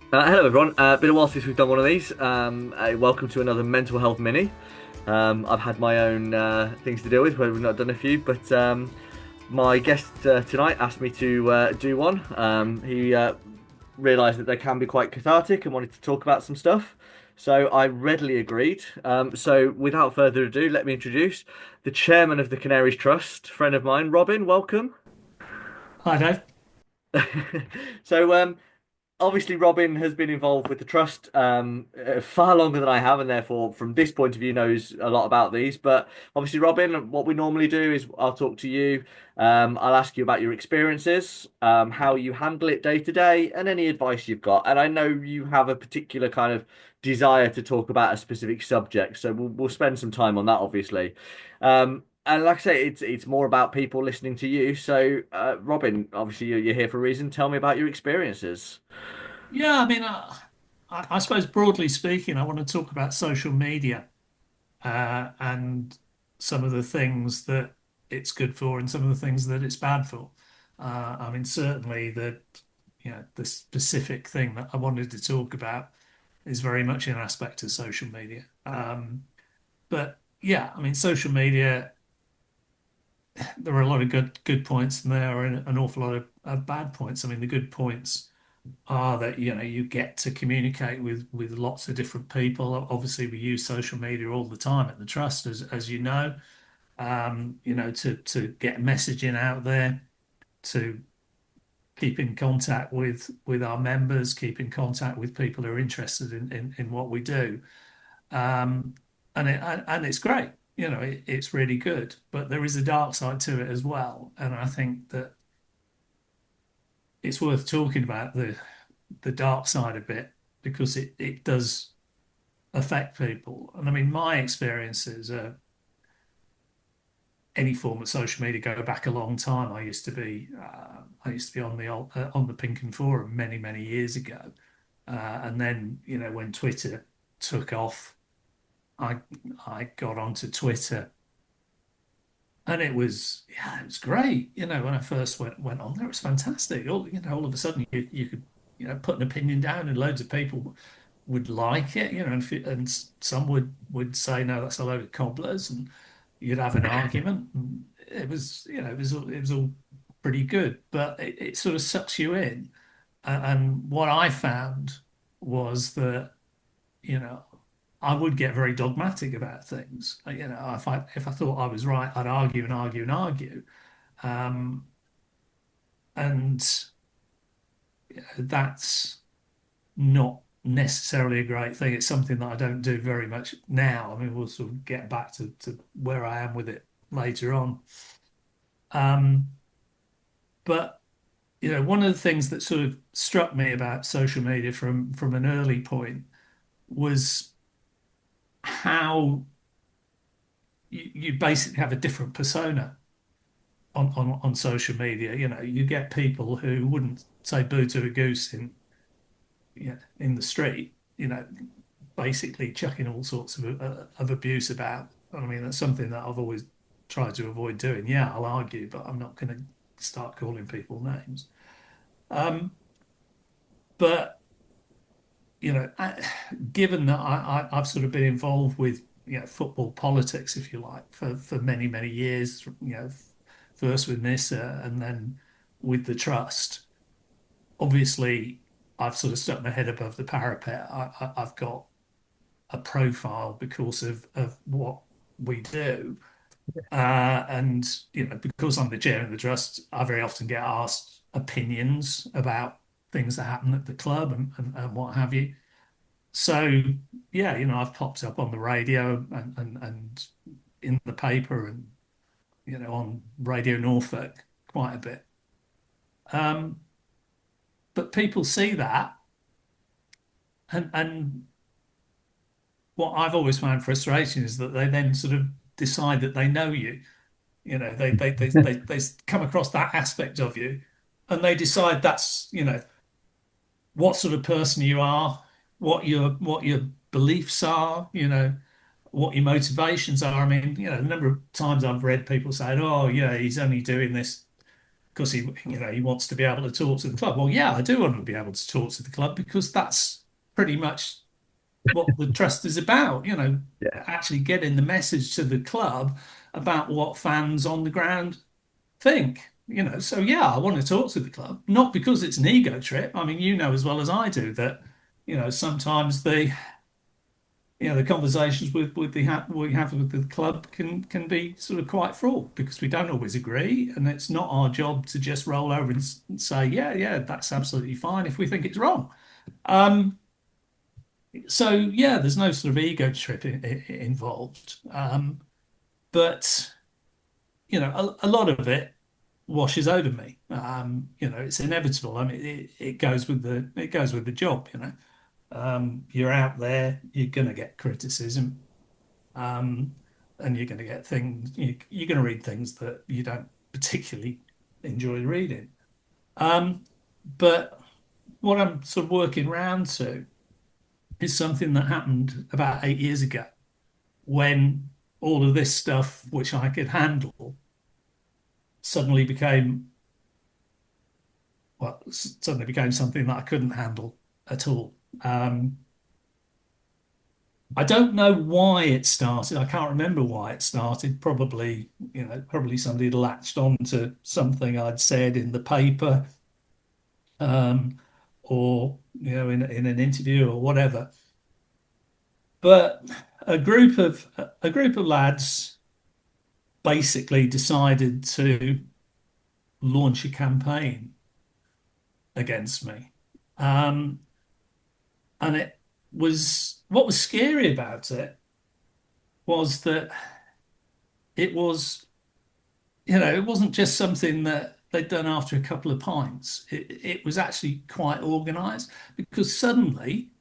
Hello everyone. Been a while since we've done one of these. Welcome to another mental health mini. I've had my own things to deal with where we've not done a few, but my guest tonight asked me to do one. He realised that they can be quite cathartic and wanted to talk about some stuff. So I readily agreed. So without further ado, let me introduce the chairman of the Canaries Trust, friend of mine, Robin. Welcome. Hi, Dave. So obviously Robin has been involved with the trust far longer than I have, and therefore, from this point of view, knows a lot about these. But obviously, Robin, what we normally do is I'll talk to you. I'll ask you about your experiences, how you handle it day to day, and any advice you've got. And I know you have a particular kind of desire to talk about a specific subject, so we'll spend some time on that, obviously. And like I say, it's more about people listening to you. So, Robin, obviously you're here for a reason. Tell me about your experiences. Yeah, I mean, I suppose broadly speaking, I want to talk about social media and some of the things that it's good for and some of the things that it's bad for. I mean, certainly the specific thing that I wanted to talk about is very much an aspect of social media. But yeah, I mean, social media, there are a lot of good points and there are an awful lot of bad points. I mean, the good points are that you get to communicate with lots of different people. Obviously, we use social media all the time at the trust, as you know. To get messaging out there, to keep in contact with our members, keep in contact with people who are interested in what we do. Um, and it's great. It's really good, but there is a dark side to it as well. And I think that it's worth talking about the dark side a bit because it does affect people. And I mean, my experiences are any form of social media go back a long time. I used to be on the Pink and Forum many years ago, and then when Twitter took off, I I got onto Twitter. And it was great. When I first went on there, it was fantastic. All of a sudden you could, put an opinion down and loads of people would like it, and some would say, no, that's a load of cobblers, and you'd have an argument. And it was all pretty good, but it sort of sucks you in. And what I found was that, you know, I would get very dogmatic about things. If I thought I was right, I'd argue and argue and argue. Um, and that's not necessarily a great thing. It's something that I don't do very much now. I mean, we'll sort of get back to where I am with it later on. Um, but one of the things that sort of struck me about social media from an early point was how you basically have a different persona on social media. You get people who wouldn't say boo to a goose in the street, basically chucking all sorts of abuse about. I mean, that's something that I've always tried to avoid doing. Yeah, I'll argue, but I'm not going to start calling people names. Um, but given that I've sort of been involved with football politics, if you like, for many years. First with Nissa and then with the trust. Obviously, I've sort of stuck my head above the parapet. I've got a profile because of what we do. And because I'm the chair of the trust, I very often get asked opinions about things that happen at the club and what have you. So yeah, I've popped up on the radio and in the paper and on Radio Norfolk quite a bit. Um, but people see that, and what I've always found frustrating is that they then sort of decide that they know you. They come across that aspect of you, and they decide that's what sort of person you are, what your beliefs are, what your motivations are. I mean, the number of times I've read people saying, "Oh, yeah, he's only doing this because he wants to be able to talk to the club. Well, yeah, I do want to be able to talk to the club because that's pretty much what the trust is about, Yeah. actually getting the message to the club about what fans on the ground think. So yeah, I want to talk to the club, not because it's an ego trip. I mean, you know as well as I do that, sometimes the conversations we have with the club can be sort of quite fraught because we don't always agree, and it's not our job to just roll over and say, yeah, yeah, that's absolutely fine if we think it's wrong. Um, so yeah, there's no sort of ego trip involved, but a lot of it washes over me. It's inevitable. I mean, it goes with the job. You're out there, you're going to get criticism, um, and you're going to get things. You're going to read things that you don't particularly enjoy reading. Um, but what I'm sort of working round to is something that happened about 8 years ago when all of this stuff, which I could handle, suddenly became suddenly became something that I couldn't handle at all. Um, I don't know why it started. I can't remember why it started. Probably somebody had latched on to something I'd said in the paper, um, or in an interview or whatever. But a group of lads basically decided to launch a campaign against me. Um, and it was what was scary about it was that it was, it wasn't just something that they'd done after a couple of pints. It was actually quite organized because suddenly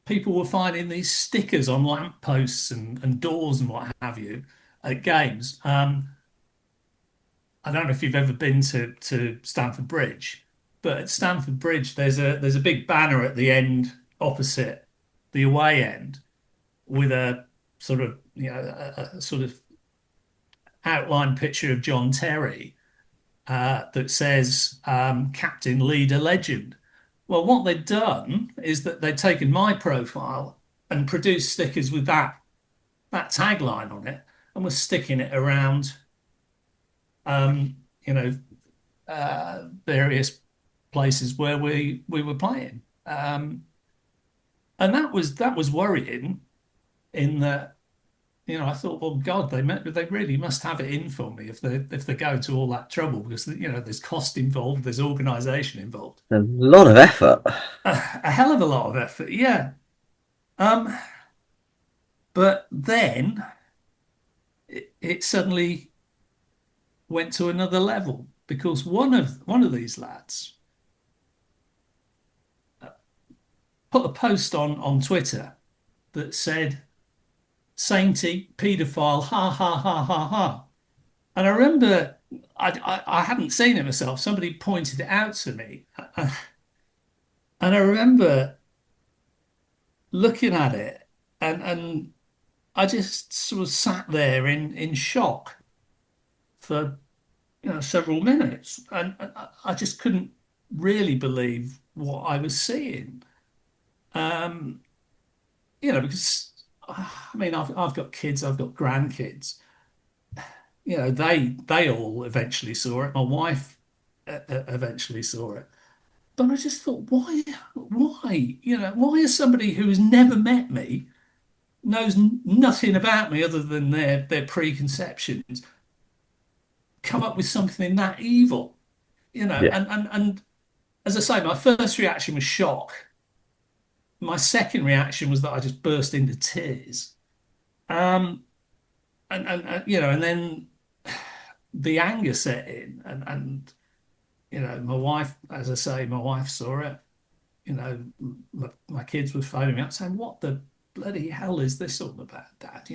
people were finding these stickers on lampposts and doors and what have you at games. I don't know if you've ever been to Stamford Bridge, but at Stamford Bridge there's a big banner at the end opposite the away end with a sort of a sort of outline picture of John Terry that says Captain, Leader, Legend. Well, what they'd done is that they'd taken my profile and produced stickers with that tagline on it and was sticking it around um, you know various places where we were playing. And that was worrying in that, I thought, well, God, they really must have it in for me if they go to all that trouble because there's cost involved, there's organisation involved, A lot of effort. a hell of a lot of effort, yeah. Um, but then it suddenly went to another level because one of these lads put a post on Twitter that said, "Sainty, paedophile, ha ha ha ha ha." And I remember I hadn't seen it myself. Somebody pointed it out to me. And I remember looking at it and I just sort of sat there in shock for several minutes. And I just couldn't really believe what I was seeing. Um, because I mean I've got kids, I've got grandkids. They all eventually saw it. My wife eventually saw it. But I just thought, why? Why is somebody who has never met me, knows nothing about me other than their preconceptions, come up with something that evil? Yeah. And as I say, my first reaction was shock. My second reaction was that I just burst into tears. Um, and then the anger set in, and my wife, as I say, my wife saw it. My kids were phoning me up saying, "What the bloody hell is this all about, Dad?"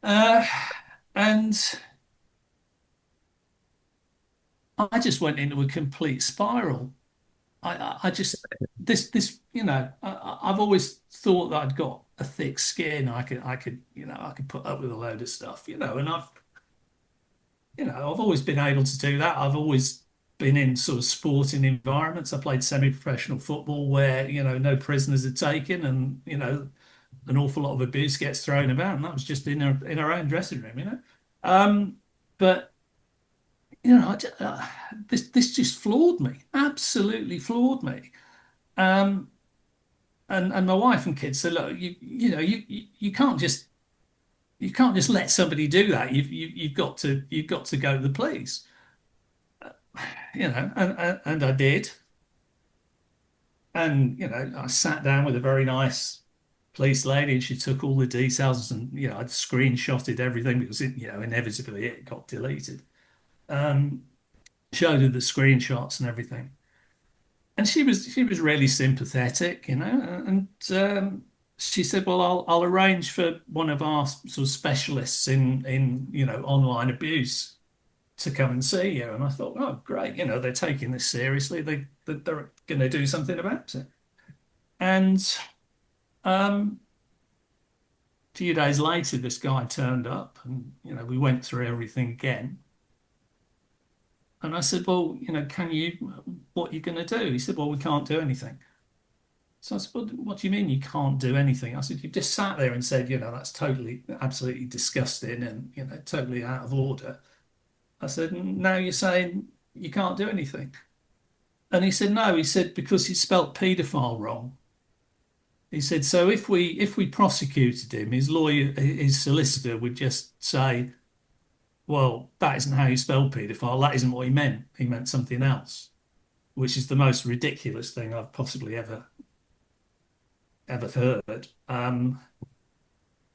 Uh, and I just went into a complete spiral. I just this I've always thought that I'd got a thick skin. I could put up with a load of stuff, and I've always been able to do that. I've always been in sort of sporting environments. I played semi-professional football where, no prisoners are taken and, an awful lot of abuse gets thrown about. And that was just in our own dressing room. Um, but, this just floored me, absolutely floored me. Um, and my wife and kids said, look, you can't just let somebody do that. You've got to go to the police. And I did. And I sat down with a very nice police lady, and she took all the details, and I'd screenshotted everything because inevitably it got deleted. Um, Showed her the screenshots and everything, and she was really sympathetic, and she said, "Well, I'll arrange for one of our sort of specialists in online abuse to come and see you." And I thought, oh, great, they're taking this seriously. They're going to do something about it. And a few days later, this guy turned up, and we went through everything again. And I said, well, what are you going to do? He said, well, we can't do anything. So I said, well, what do you mean you can't do anything? I said, you've just sat there and said, that's totally, absolutely disgusting and, totally out of order. I said, now you're saying you can't do anything. And he said, no, he said, because he spelt paedophile wrong. He said, so if we prosecuted him, his lawyer, his solicitor would just say, well, that isn't how you spell paedophile. That isn't what he meant. He meant something else, which is the most ridiculous thing I've possibly ever heard.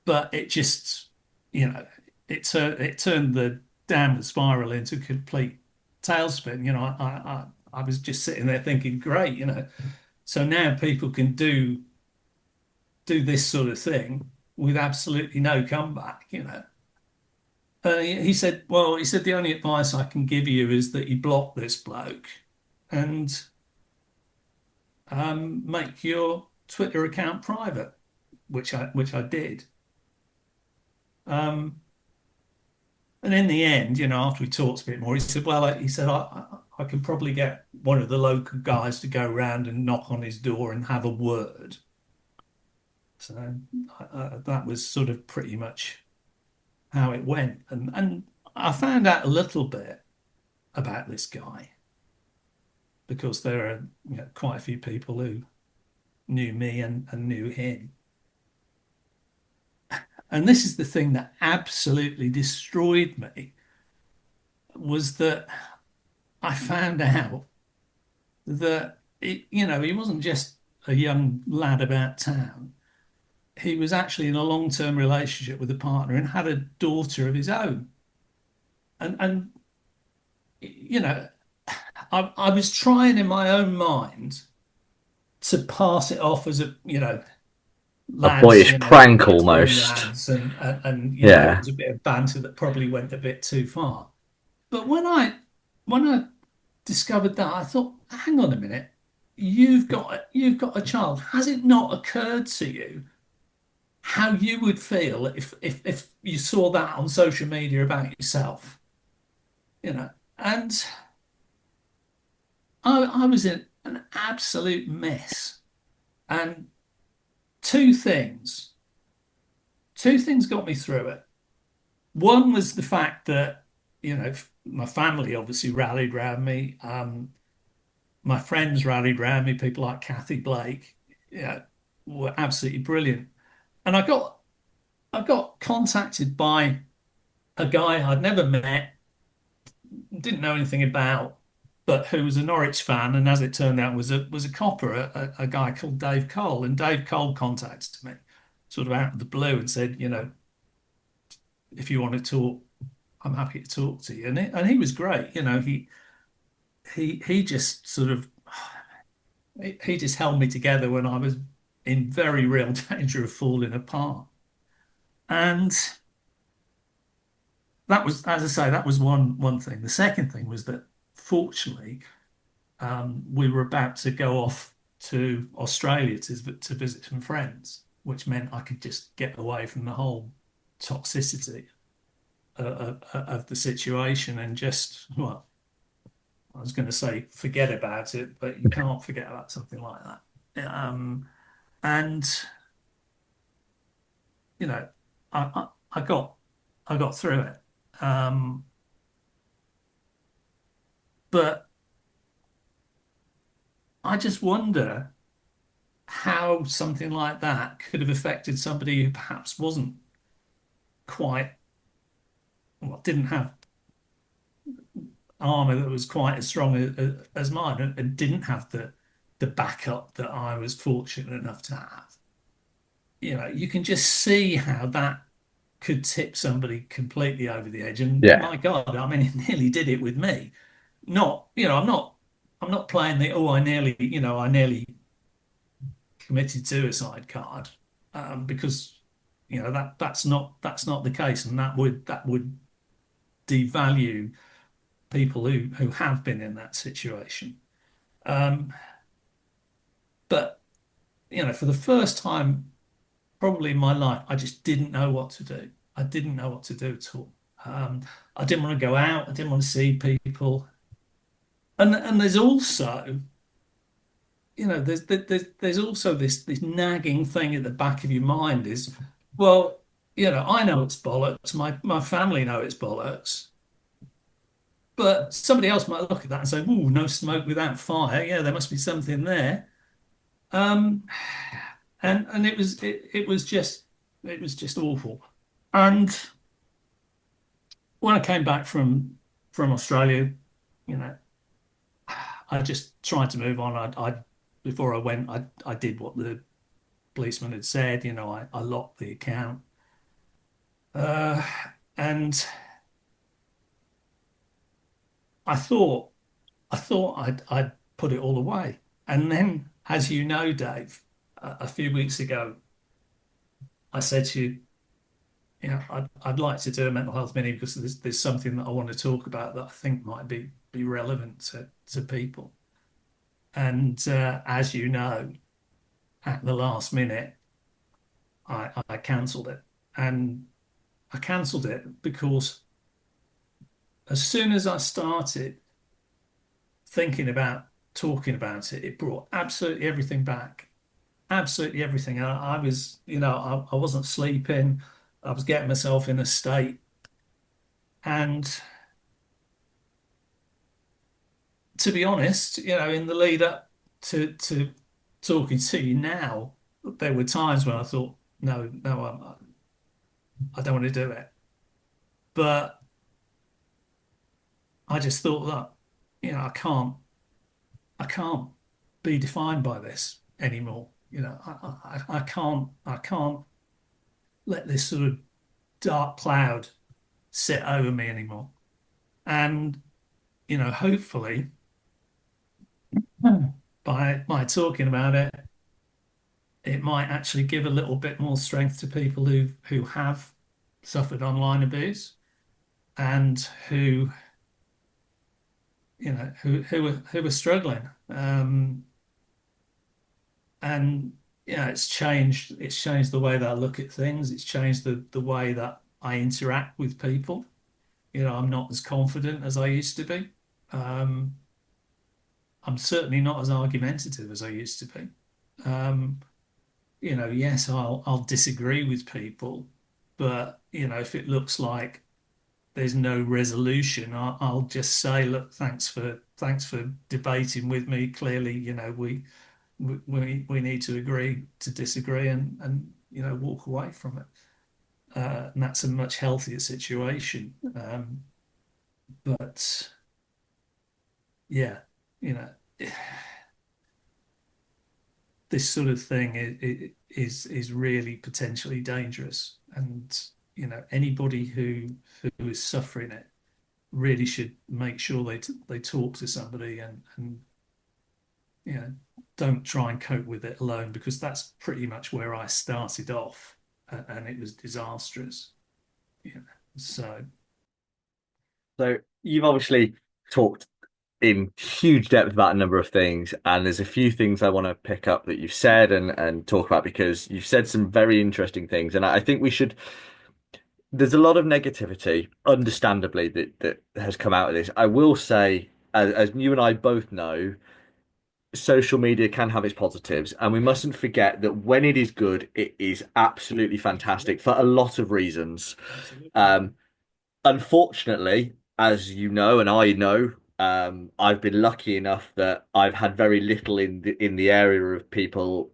But it just, it turned the downward spiral into a complete tailspin. I was just sitting there thinking, great, so now people can do this sort of thing with absolutely no comeback. He said, well, he said the only advice I can give you is that you block this bloke and make your Twitter account private, which I did. Um, and in the end, after we talked a bit more, he said, well, he said, I can probably get one of the local guys to go round and knock on his door and have a word. So that was sort of pretty much how it went. And I found out a little bit about this guy because there are quite a few people who knew me and knew him. And this is the thing that absolutely destroyed me was that I found out that he wasn't just a young lad about town. He was actually in a long-term relationship with a partner and had a daughter of his own. And you know, I was trying in my own mind to pass it off as A lads, boyish prank between almost. lads, and it Yeah. was a bit of banter that probably went a bit too far. But when I discovered that, I thought, hang on a minute, you've got a child. Has it not occurred to you how you would feel if you saw that on social media about yourself? And I was in an absolute mess. And two things, two things got me through it. One was the fact that, my family obviously rallied around me. My friends rallied around me, people like Kathy Blake, were absolutely brilliant. And I got contacted by a guy I'd never met, didn't know anything about, but who was a Norwich fan, and as it turned out, was a copper, a guy called Dave Cole, and Dave Cole contacted me, sort of out of the blue, and said, if you want to talk, I'm happy to talk to you, and he was great, he just sort of he just held me together when I was in very real danger of falling apart, and that was, as I say, that was one thing. The second thing was that fortunately we were about to go off to Australia to visit some friends, which meant I could just get away from the whole toxicity. of the situation and just, well, I was going to say forget about it, but you can't forget about something like that. And you know, I got through it. Um, but I just wonder how something like that could have affected somebody who perhaps wasn't quite, well, didn't have armor that was quite as strong as mine, and didn't have the backup that I was fortunate enough to have. You can just see how that could tip somebody completely over the edge. And Yeah. my God, I mean, it nearly did it with me. Not, I'm not playing the, oh, I nearly committed suicide card, because, that's not the case. And that would devalue people who have been in that situation. Um, but, for the first time probably in my life, I just didn't know what to do. I didn't know what to do at all. I didn't want to go out. I didn't want to see people. And there's also, there's also this nagging thing at the back of your mind is, well, I know it's bollocks. My family know it's bollocks. But somebody else might look at that and say, "Ooh, no smoke without fire. Yeah, there must be something there." Um, and it was just awful. And when I came back from Australia, you know, I just tried to move on. I before I went, I did what the policeman had said. I locked the account, uh, and I thought I'd put it all away. And then, as you know, Dave, a few weeks ago, I said to you, I'd like to do a mental health mini because there's something that I want to talk about that I think might be relevant to people. And as you know, at the last minute, I cancelled it. And I cancelled it because as soon as I started thinking about talking about it, it brought absolutely everything back. Absolutely everything. I was, I wasn't sleeping. I was getting myself in a state. And to be honest, in the lead up to talking to you now, there were times when I thought, no, no, I don't want to do it. But I just thought that, I can't be defined by this anymore. I can't let this sort of dark cloud sit over me anymore. And, hopefully by talking about it, it might actually give a little bit more strength to people who have suffered online abuse and who are struggling. And it's changed the way that I look at things. It's changed the way that I interact with people. I'm not as confident as I used to be. Um, I'm certainly not as argumentative as I used to be. Um, yes, I'll disagree with people, but if it looks like there's no resolution, I'll just say, look, thanks for debating with me. Clearly, we need to agree to disagree and walk away from it. And that's a much healthier situation. But yeah, you know, this sort of thing is really potentially dangerous, and anybody who is suffering it really should make sure they talk to somebody and you know don't try and cope with it alone, because that's pretty much where I started off, and it was disastrous. You know, so So you've obviously talked in huge depth about a number of things, and there's a few things I want to pick up that you've said and talk about because you've said some very interesting things, and I think we should there's a lot of negativity, understandably, that has come out of this. I will say, as you and I both know, social media can have its positives, and we Yeah, mustn't forget that when it is good, it is absolutely fantastic for a lot of reasons. absolutely. Um, Unfortunately, as you know, and I know, I've been lucky enough that I've had very little in the area of people,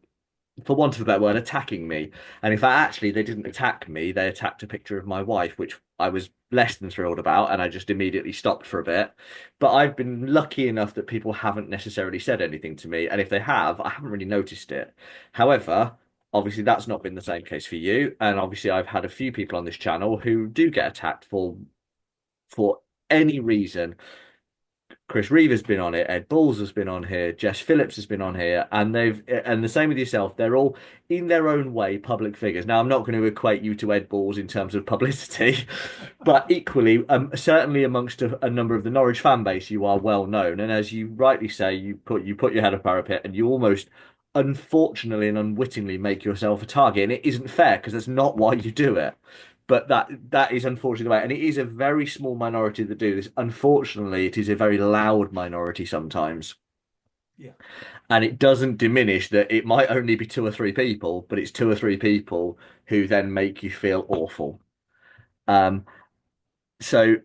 for want of a better word, attacking me. And in fact, actually, they didn't attack me. They attacked a picture of my wife, which I was less than thrilled about, and I just immediately stopped for a bit. But I've been lucky enough that people haven't necessarily said anything to me, and if they have, I haven't really noticed it. However, obviously, that's not been the same case for you, and obviously, I've had a few people on this channel who do get attacked for any reason. Chris Reeve has been on it, Ed Balls has been on here, Jess Phillips has been on here, and the same with yourself. They're all in their own way public figures. Now, I'm not going to equate you to Ed Balls in terms of publicity, but equally, certainly amongst a number of the Norwich fan base, you are well known. And as you rightly say, you put your head up parapet, and you almost, unfortunately and unwittingly, make yourself a target. And it isn't fair because that's not why you do it. But that is unfortunately the way, and it is a very small minority that do this. Unfortunately, it is a very loud minority sometimes, Yeah, and it doesn't diminish that it might only be two or three people, but it's two or three people who then make you feel awful. Um, so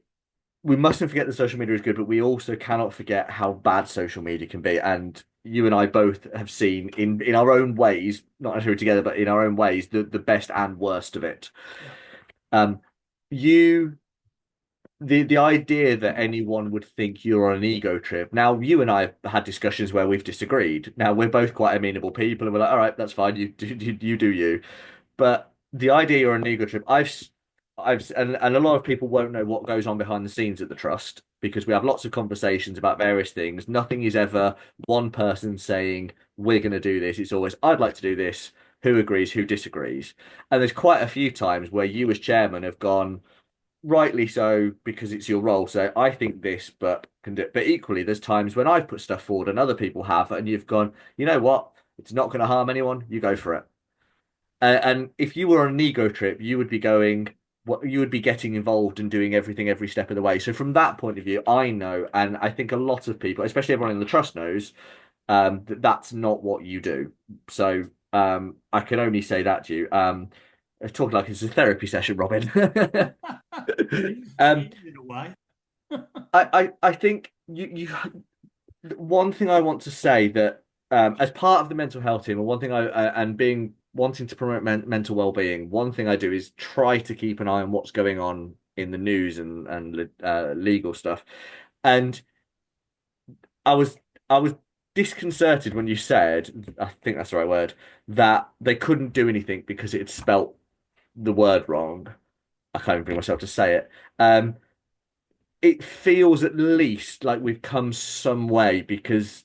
we mustn't forget that social media is good, but we also cannot forget how bad social media can be. And you and I both have seen in our own ways, not necessarily together, but in our own ways, the best and worst of it. yeah, Um, you the idea that anyone would think you're on an ego trip. Now, you and I have had discussions where we've disagreed. Now, we're both quite amenable people, and we're like, all right, that's fine. You do you. But the idea you're on an ego trip, and a lot of people won't know what goes on behind the scenes at the trust because we have lots of conversations about various things. Nothing is ever one person saying we're going to do this. It's always I'd like to do this. Who agrees? Who disagrees? And there's quite a few times where you, as chairman, have gone rightly so because it's your role. So I think this, but can do. But equally, there's times when I've put stuff forward and other people have, and you've gone, you know what? It's not going to harm anyone. You go for it. And if you were on an ego trip, you would be going, what you would be getting involved and doing everything every step of the way. So from that point of view, I know, and I think a lot of people, especially everyone in the trust knows, that that's not what you do. So I can only say that to you. Talking like it's a therapy session, Robin. it Um, is in a way. I think one thing I want to say that as part of the mental health team, and one thing and being wanting to promote mental well-being, one thing I do is try to keep an eye on what's going on in the news and legal stuff. And I was I was disconcerted when you said, I think that's the right word, that they couldn't do anything because it had spelt the word wrong. I can't even bring myself to say it. It feels at least like we've come some way because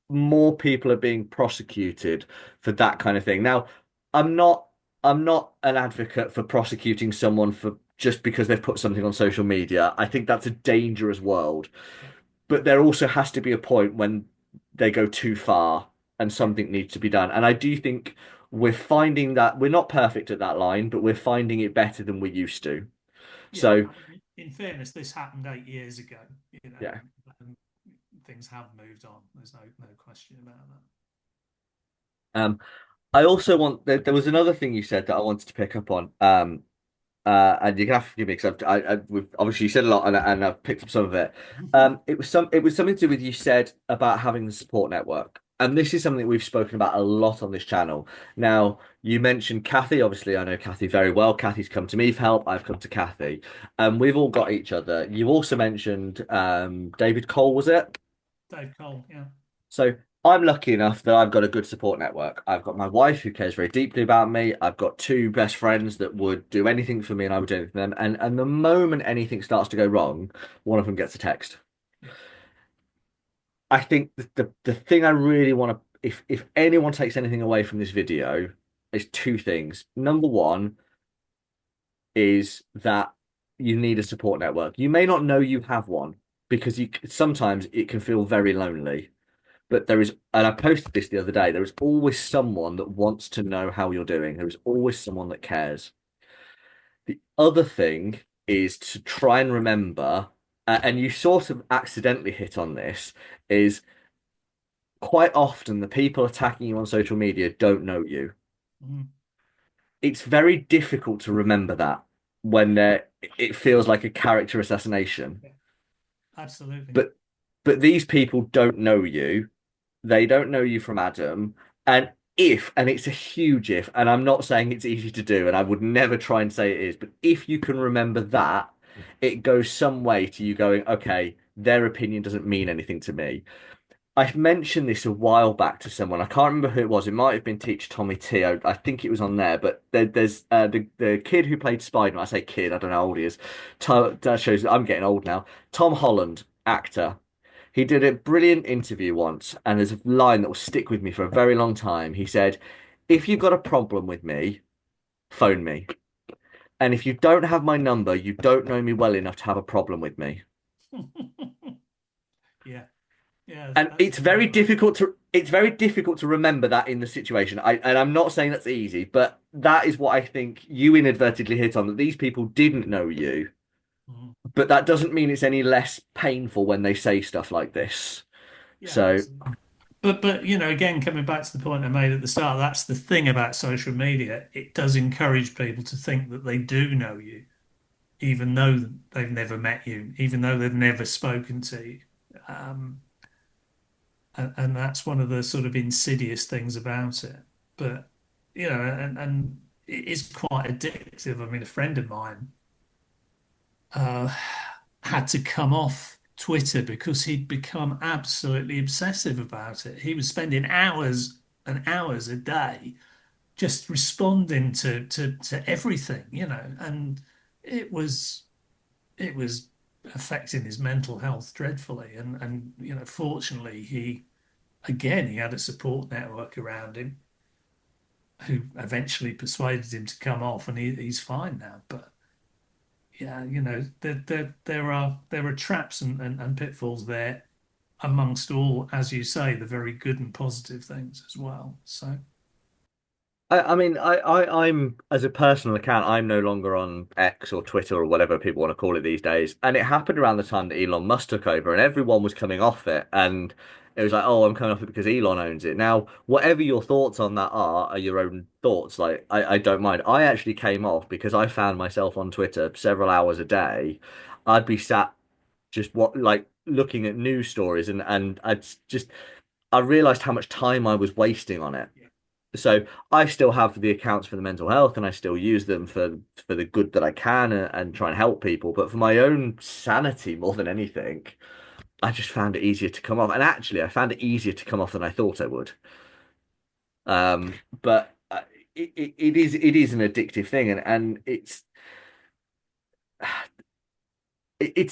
more people are being prosecuted for that kind of thing. Now, I'm not I'm not an advocate for prosecuting someone for just because they've put something on social media. I think that's a dangerous world. Yeah, But there also has to be a point when they go too far and yeah, something needs to be done. And I do think we're finding that we're not perfect at that line, but we're finding it better than we used to. yeah. So, I mean, in fairness, this happened 8 years ago, you know, yeah. and things have moved on. There's no question about that. Um, I also there was another thing you said that I wanted to pick up on. And you're gonna have to forgive me because we've obviously said a lot and I've picked up some of it. It was something to do with you said about having the support network. And this is something we've spoken about a lot on this channel. Now, you mentioned Kathy. Obviously, I know Kathy very well. Kathy's come to me for help. I've come to Kathy. We've all got each other. You also mentioned David Cole, was it? Dave Cole, yeah, So I'm lucky enough that I've got a good support network. I've got my wife who cares very deeply about me. I've got two best friends that would do anything for me and I would do anything for them. And the moment anything starts to go wrong, one of them gets a text. yeah, I think the thing I really want to if anyone takes anything away from this video is two things. Number one is that you need a support network. You may not know you have one because you sometimes it can feel very lonely. But there is, and I posted this the other day, there is always someone that wants to know how you're doing. There is always someone that cares. other thing is to try and remember, and you sort of accidentally hit on this, is quite often the people attacking you on social media don't know you. Mhm. It's very difficult to remember that when it feels like a character assassination. Yeah, absolutely. But these people don't know you. They don't know you from Adam. And and it's a huge if, and I'm not saying it's easy to do, and I would never try and say it is, but if you can remember that, it goes some way to you going, okay, their opinion doesn't mean anything to me. I mentioned this a while back to someone. I can't remember who it was. It might have been Teacher Tommy T. I think it was on there. But there's the kid who played Spider-Man. I say kid. I don't know how old he is. That shows that I'm getting old now. Tom Holland, actor. He did a brilliant interview once, and there's a line that will stick with me for a very long time. He said, "If you've got a problem with me, phone me. And if you don't have my number, you don't know me well enough to have a problem with me." Yeah, yeah, And that's the right line. it's very difficult to remember that in the situation. And I'm not saying that's easy, but that is what I think you inadvertently hit on, that these people didn't know you, Mhm. but that doesn't mean it's any less painful when they say stuff like this. Yeah, So absolutely. But again, coming back to the point I made at the start, that's the thing about social media. It does encourage people to think that they do know you, even though they've never met you, even though they've never spoken to you. Um, and that's one of the sort of insidious things about it. But and it is quite addictive. I mean, a friend of mine uh, had to come off Twitter because he'd become absolutely obsessive about it. He was spending hours and hours a day just responding to everything, and it was it was affecting his mental health dreadfully. And fortunately, he had a support network around him who eventually persuaded him to come off, and he's fine now. But yeah, there are traps and pitfalls there amongst all, as you say, the very good and positive things as well. So I mean, I'm as a personal account, I'm no longer on X or Twitter or whatever people want to call it these days. And it happened around the time that Elon Musk took over, and everyone was coming off it. And it was like, oh, I'm coming off it because Elon owns it. Now, whatever your thoughts on that are your own thoughts. Like, I don't mind. I actually came off because I found myself on Twitter several hours a day. I'd be sat just like looking at news stories, and I realized how much time I was wasting on it. yeah, So I still have the accounts for the mental health, and I still use them for the good that I can, and try and help people. But for my own sanity more than anything, I just found it easier to come off. And actually, I found it easier to come off than I thought I would. But it is an addictive thing, and it's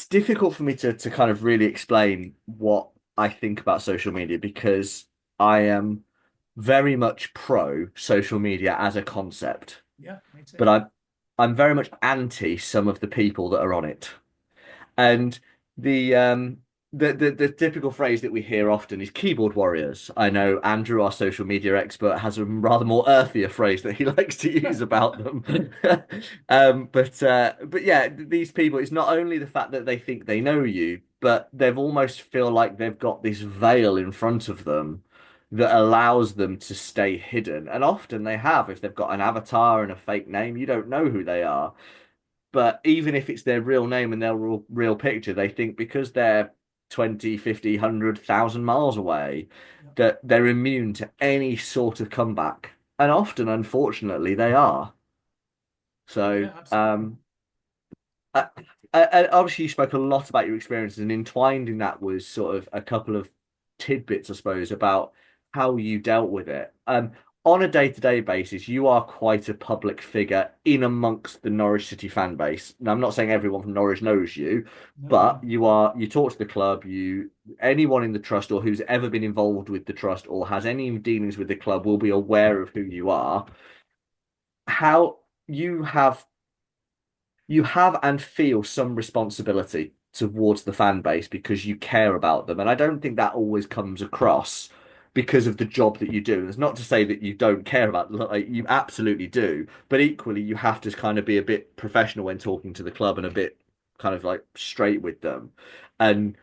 difficult for me to kind of really explain what I think about social media, because I am very much pro social media as a concept, yeah, me too. but I'm very much anti some of the people that are on it. And the um the typical phrase that we hear often is keyboard warriors. I know Andrew, our social media expert, has a rather more earthier phrase that he likes to use about them. But yeah, these people, it's not only the fact that they think they know you, but they've almost feel like they've got this veil in front of them that allows them to stay hidden. And often they have, if they've got an avatar and a fake name, you don't know who they are. But even if it's their real name and their real picture, they think because they're 20, 50, 100,000 miles away, Yeah, that they're immune to any sort of comeback. And often, unfortunately, they are. So, yeah, absolutely. I, and obviously, you spoke a lot about your experiences, and entwined in that was sort of a couple of tidbits, I suppose, about how you dealt with it. On a day-to-day basis, you are quite a public figure in amongst the Norwich City fan base. Now, I'm not saying everyone from Norwich knows you, No, but no. you talk to the club, anyone in the trust or who's ever been involved with the trust or has any dealings with the club will be aware of who you are. How you have you have and feel some responsibility towards the fan base because you care about them. And I don't think that always comes across because of the job that you do. It's not to say that you don't care about, like, you absolutely do, but equally you have to kind of be a bit professional when talking to the club and a bit kind of like straight with them. And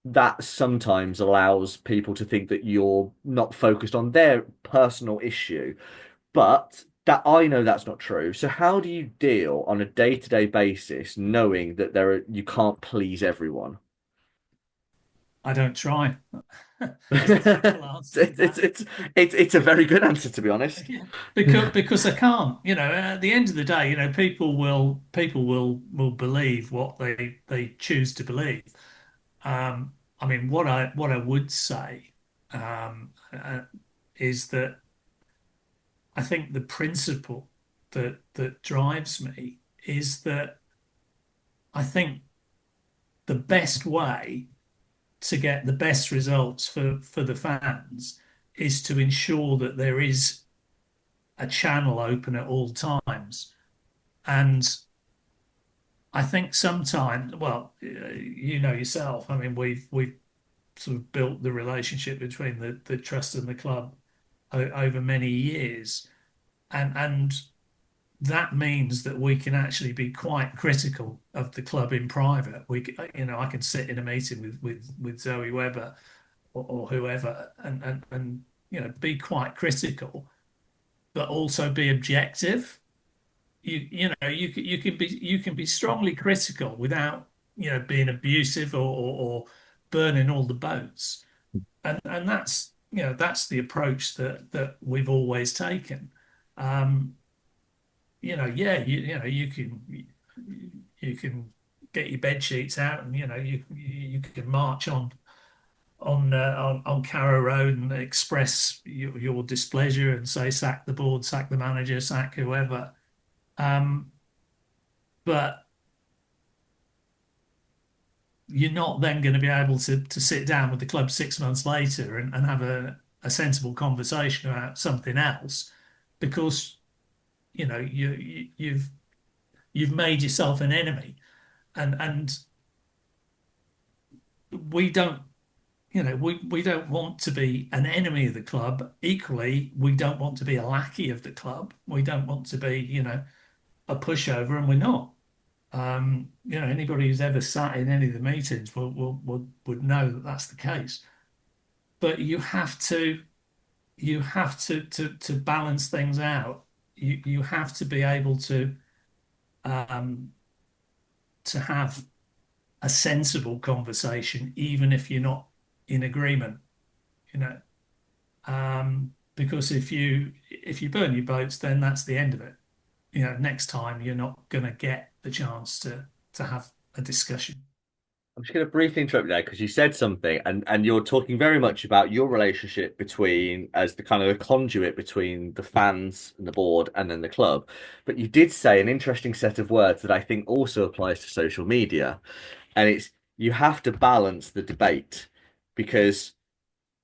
that sometimes allows people to think that you're not focused on their personal issue. But that I know that's not true. So how do you deal on a day-to-day basis knowing that you can't please everyone? I don't try, is the simple It's, answer to it's that. it's it's a very good answer, to be honest. Yeah, because I can't. At the end of the day, people will believe what they choose to believe. I mean, what I would say is that I think the principle that drives me is that I think the best way to get the best results for the fans is to ensure that there is a channel open at all times. And I think sometimes, well, you know yourself. I mean, we've sort of built the relationship between the trust and the club over many years, and that means that we can actually be quite critical of the club in private. I can sit in a meeting with Zoe Webber or whoever, and be quite critical, but also be objective. You can be strongly critical without being abusive or burning all the boats, and that's the approach that we've always taken. Um, yeah, you can get your bed sheets out, and you can march on Carrow Road and express your displeasure and say sack the board, sack the manager, sack whoever. Um, but you're not then going to be able to sit down with the club 6 months later and have a sensible conversation about something else, because you've made yourself an enemy, and we don't we don't want to be an enemy of the club. Equally, we don't want to be a lackey of the club. We don't want to be a pushover, and we're not. Anybody who's ever sat in any of the meetings would know that that's the case. But you have to balance things out. You have to be able um, to have a sensible conversation, even if you're not in agreement. You know, because if you burn your boats, then that's the end of it. Next time you're not going to get the chance to have a discussion. I'm just going to briefly interrupt you there because you said something, and you're talking very much about your relationship between as the kind of the conduit between the fans and the board and then the club. But you did say an interesting set of words that I think also applies to social media, and it's you have to balance the debate because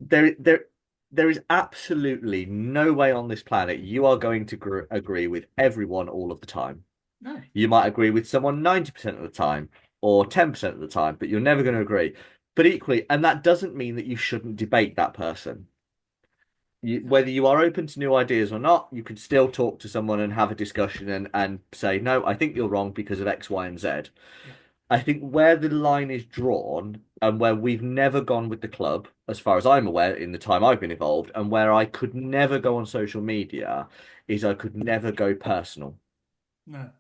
there there there is absolutely no way on this planet you are going to agree with everyone all of the time. No, You might agree with someone 90% of the time or 10% of the time, but you're never going to agree. But equally, and that doesn't mean that you shouldn't debate that person. no, Whether you are open to new ideas or not, you can still talk to someone and have a discussion and say, no, I think you're wrong because of X, Y, and Z. yeah, I think where the line is drawn and where we've never gone with the club, as far as I'm aware, in the time I've been involved, and where I could never go on social media, is I could never go personal. no,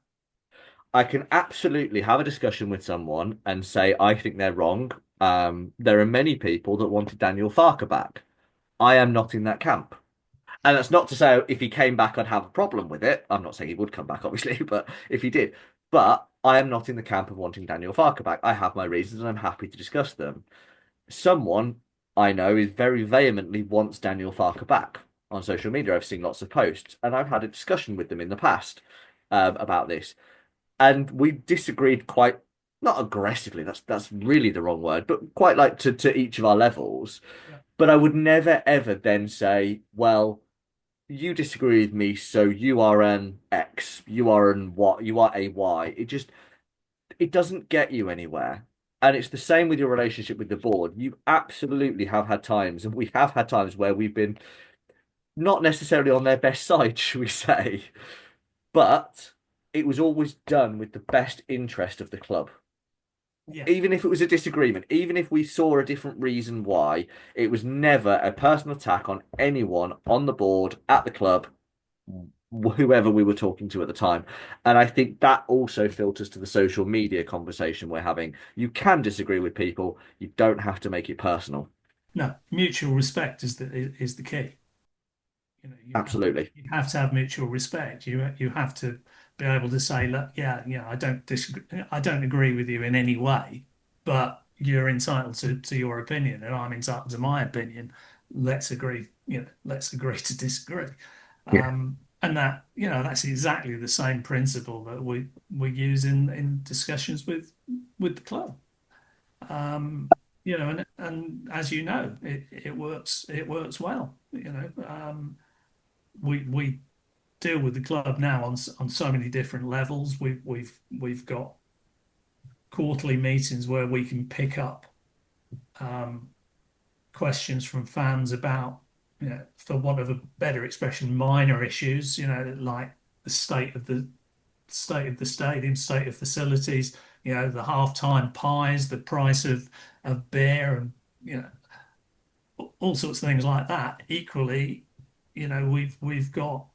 I can absolutely have a discussion with someone and say, I think they're wrong. There are many people that wanted Daniel Farker back. I am not in that camp. And that's not to say if he came back, I'd have a problem with it. I'm not saying he would come back, obviously, but if he did. But I am not in the camp of wanting Daniel Farker back. I have my reasons and I'm happy to discuss them. Someone I know is very vehemently wants Daniel Farker back on social media. I've seen lots of posts and I've had a discussion with them in the past about this and we disagreed quite not aggressively. That's really the wrong word, but quite like to each of our levels. yeah, But I would never ever then say, well, you disagree with me, so you are an X, you are an what, you are a Y. It doesn't get you anywhere. And it's the same with your relationship with the board. You absolutely have had times, and we have had times where we've been not necessarily on their best side, should we say, but it was always done with the best interest of the club. Yeah. Even if it was a disagreement, even if we saw a different reason why, it was never a personal attack on anyone on the board, at the club, whoever we were talking to at the time. And I think that also filters to the social media conversation we're having. You can disagree with people, you don't have to make it personal. No, mutual respect is the key. You know, Absolutely. you have to have mutual respect. You have to be able to say, look, yeah, I don't disagree, I don't agree with you in any way, but you're entitled to your opinion, and I'm entitled to my opinion. Let's agree, let's agree to disagree. Yeah. And that, that's exactly the same principle that we use in discussions with the club. And as you know, it works well. We deal with the club now on so many different levels. We've got quarterly meetings where we can pick up um, questions from fans about, for want of a better expression, minor issues. Like the state of the stadium, state of facilities. The halftime pies, the price of beer, and you know all sorts of things like that. Equally, we've got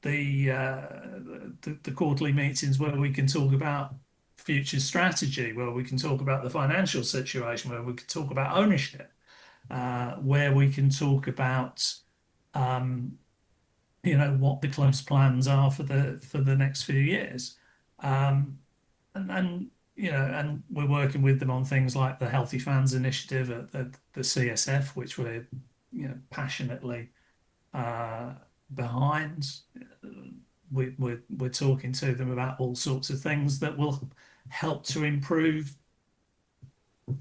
the quarterly meetings where we can talk about future strategy, where we can talk about the financial situation, where we can talk about ownership, where we can talk about um, what the club's plans are for the next few years. And we're working with them on things like the Healthy Fans Initiative at the CSF, which we're passionately uh, behind. We're talking to them about all sorts of things that will help to improve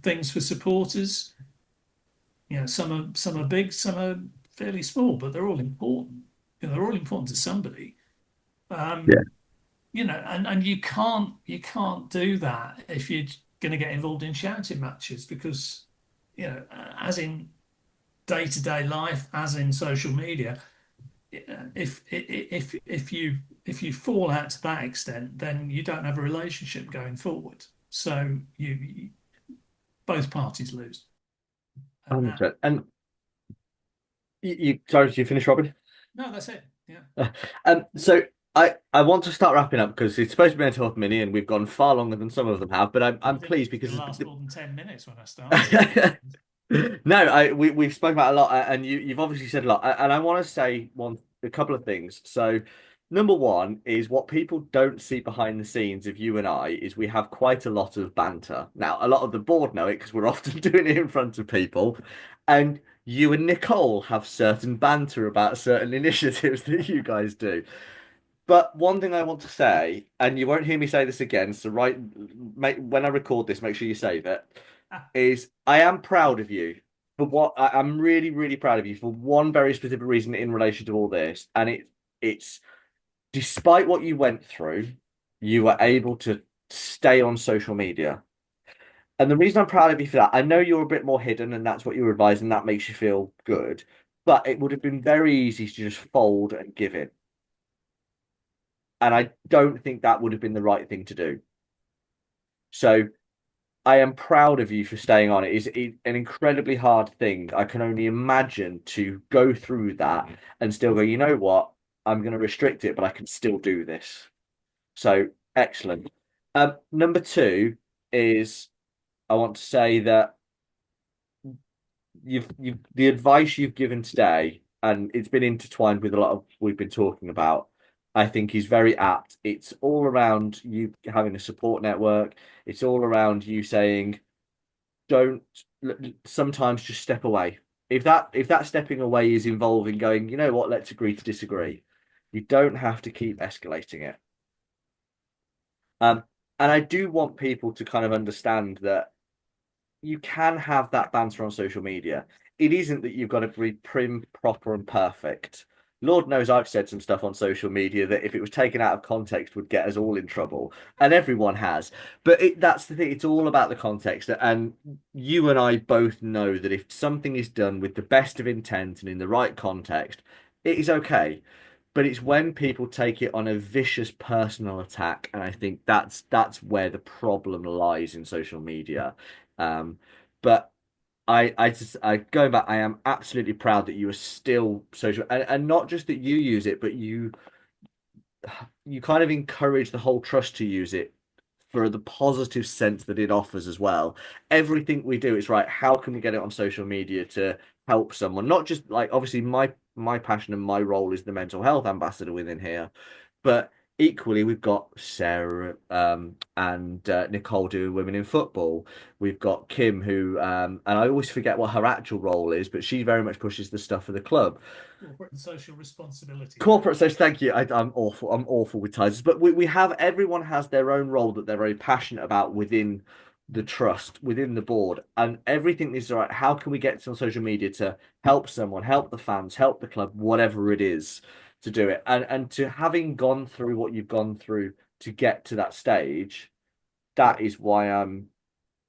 things for supporters. Some are big, some are fairly small, but they're all important. They're all important to somebody. Yeah. Um, and you can't do that if you're going to get involved in shouting matches because, as in day-to-day life, as in social media, if you fall out to that extent, then you don't have a relationship going forward. So both parties lose, and that 100%. And sorry, did you finish, Robin? no, that's it. Yeah, So I want to start wrapping up because it's supposed to be a 12 minute and we've gone far longer than some of them have, but I I'm didn't think pleased it was going because to last more than 10 minutes when I started. no, we've spoken about a lot, and you've obviously said a lot, and I want to say a couple of things. So, number one is what people don't see behind the scenes of you and I is we have quite a lot of banter. Now, a lot of the board know it because we're often doing it in front of people, and you and Nicole have certain banter about certain initiatives that you guys do. But one thing I want to say, and you won't hear me say this again, so when I record this, make sure you save it is I am proud of you for I'm really, really proud of you for one very specific reason in relation to all this. And it's despite what you went through, you were able to stay on social media. And the reason I'm proud of you for that, I know you're a bit more hidden and that's what you were advised, and that makes you feel good. But it would have been very easy to just fold and give in. And I don't think that would have been the right thing to do. So I am proud of you for staying on. It is an incredibly hard thing. I can only imagine to go through that and still go, you know what? I'm going to restrict it, but I can still do this. So excellent. Number two is I want to say that you've the advice you've given today, and it's been intertwined with a lot of we've been talking about. I think is very apt. It's all around you having a support network. It's all around you saying don't sometimes just step away. If that stepping away is involving going, you know what, let's agree to disagree. You don't have to keep escalating it. Um, and I do want people to kind of understand that you can have that banter on social media. It isn't that you've got to be prim, proper, and perfect. Lord knows I've said some stuff on social media that if it was taken out of context would get us all in trouble, and everyone has. But that's the thing, it's all about the context. And you and I both know that if something is done with the best of intent and in the right context, it is okay. But it's when people take it on a vicious personal attack, and I think that's where the problem lies in social media. But I going back, I am absolutely proud that you are still social, and not just that you use it, but you kind of encourage the whole trust to use it for the positive sense that it offers as well. Everything we do is right. How can we get it on social media to help someone? Not just like obviously my passion and my role is the mental health ambassador within here, but equally, we've got Sarah and Nicole doing women in football. We've got Kim, who, and I always forget what her actual role is, but she very much pushes the stuff for the club. Corporate and social responsibility, Dave. Corporate says thank you. I'm awful. I'm awful with titles, but we have everyone has their own role that they're very passionate about within the trust, within the board, and everything is right. How can we get on social media to help someone, help the fans, help the club, whatever it is, to do it, and to having gone through what you've gone through to get to that stage, that is why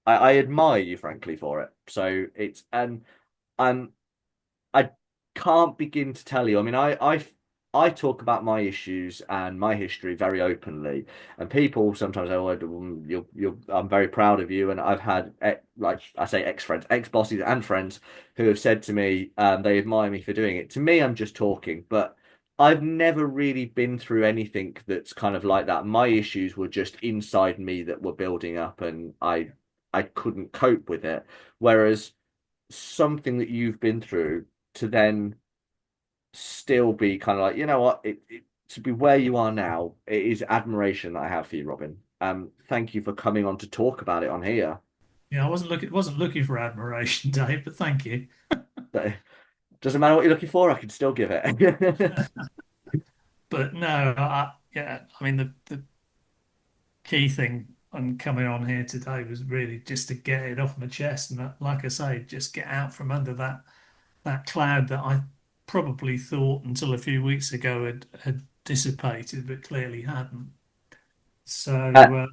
I admire you, frankly, for it. So it's and I'm I can't begin to tell you. I mean, I talk about my issues and my history very openly, and people sometimes say, "Oh, I'm very proud of you." And I've had like I say, ex-friends, ex-bosses, and friends who have said to me, they admire me for doing it. To me, I'm just talking, but I've never really been through anything that's kind of like that. My issues were just inside me that were building up, and I couldn't cope with it. Whereas something that you've been through to then still be kind of like, you know what, to be where you are now, it is admiration that I have for you, Robin. Thank you for coming on to talk about it on here. Yeah, I wasn't looking for admiration, Dave, but thank you. But doesn't matter what you're looking for, I can still give it. But no, yeah, I mean the key thing on coming on here today was really just to get it off my chest and like I say, just get out from under that cloud that I probably thought until a few weeks ago had dissipated, but clearly hadn't. Uh, So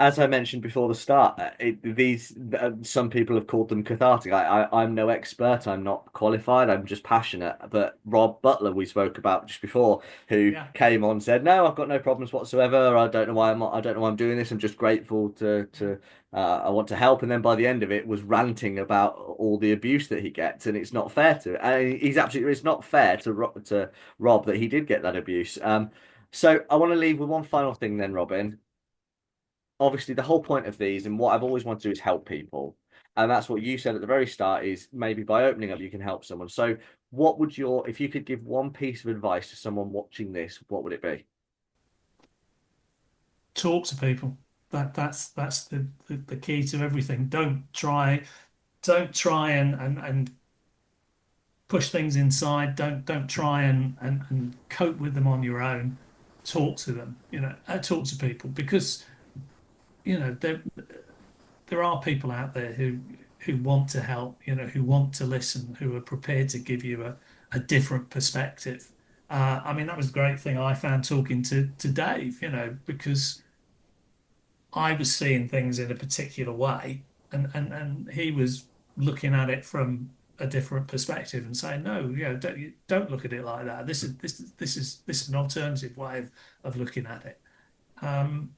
as I mentioned before the start, these some people have called them cathartic. I'm no expert. I'm not qualified. I'm just passionate. But Rob Butler, we spoke about just before, who yeah, came on, said, "No, I've got no problems whatsoever. I don't know why I don't know why I'm doing this. I'm just grateful to I want to help." And then by the end of it, was ranting about all the abuse that he gets, and it's not fair to. And he's absolutely. It's not fair to Rob that he did get that abuse. So I want to leave with one final thing, then, Robin. Obviously the whole point of these and what I've always wanted to do is help people. And that's what you said at the very start is maybe by opening up you can help someone. So what would your if you could give one piece of advice to someone watching this, what would it be? talk to people. That's the key to everything. Don't try and push things inside. Don't try and cope with them on your own. Talk to them, talk to people because there are people out there who want to help, who want to listen, who are prepared to give you a different perspective. I mean, that was a great thing I found talking to Dave, because I was seeing things in a particular way, and he was looking at it from a different perspective and saying, no, don't look at it like that. This is an alternative way of looking at it. Um,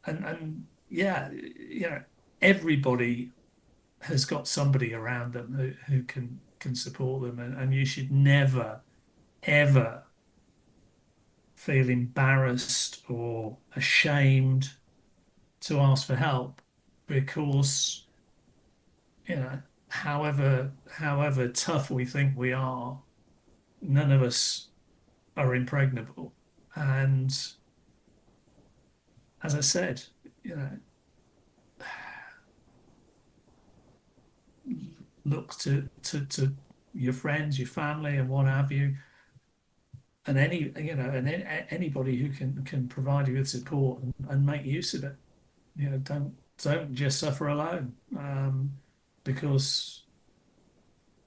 and yeah, everybody has got somebody around them who can support them, and you should never ever feel embarrassed or ashamed to ask for help because however tough we think we are, none of us are impregnable. And as I said, you know, look to your friends, your family, and what have you, and anybody who can provide you with support and make use of it. Don't just suffer alone, because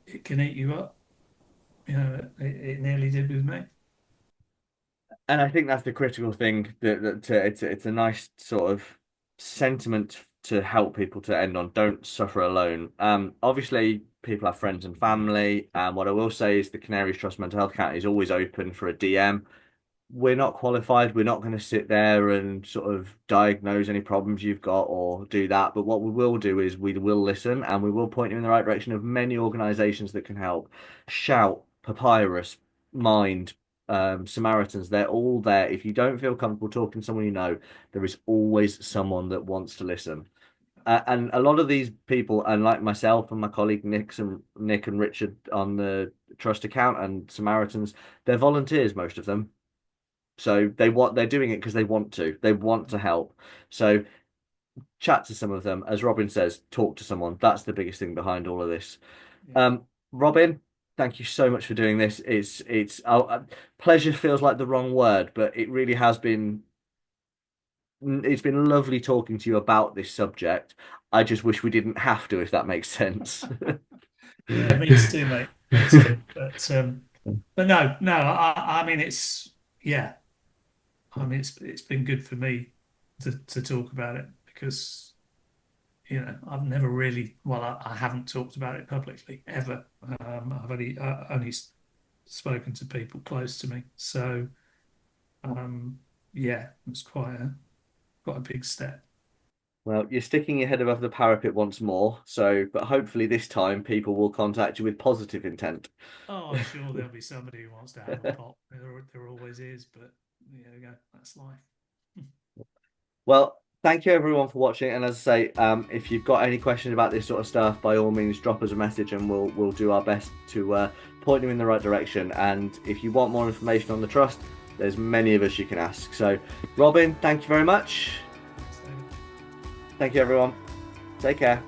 it can eat you up. it nearly did with me. And I think that's the critical thing it's a nice sort of sentiment to help people to end on. Don't suffer alone. Obviously people have friends and family. What I will say is the Canaries Trust Mental Health Account is always open for a DM. We're not qualified. We're not going to sit there and sort of diagnose any problems you've got or do that. But what we will do is we will listen and we will point you in the right direction of many organizations that can help. Shout, Papyrus, Mind, Samaritans, they're all there. If you don't feel comfortable talking to someone you know, there is always someone that wants to listen. And a lot of these people, and like myself and my colleague Nick and Richard on the trust account and Samaritans, they're volunteers, most of them. So they're doing it because they want to. They want to help. So chat to some of them. As Robin says, talk to someone. That's the biggest thing behind all of this. Yeah. Robin, thank you so much for doing this. It's pleasure feels like the wrong word, but it really has been it's been lovely talking to you about this subject. I just wish we didn't have to, if that makes sense. Yeah, me too, mate. Me too. But no, no. I mean, yeah. I mean, it's been good for me to talk about it because I've never really, well, I haven't talked about it publicly ever. I've only spoken to people close to me, so yeah, it's quite a big step. Well, you're sticking your head above the parapet once more, so but hopefully this time people will contact you with positive intent. Oh, I'm sure there'll be somebody who wants to have a pop. There always is, but there we go. That's life. Well, thank you everyone for watching. And as I say, if you've got any questions about this sort of stuff, by all means, drop us a message, and we'll do our best to point you in the right direction. And if you want more information on the trust, there's many of us you can ask. So, Robin, thank you very much. Thanks, David. Thank you, everyone. Take care.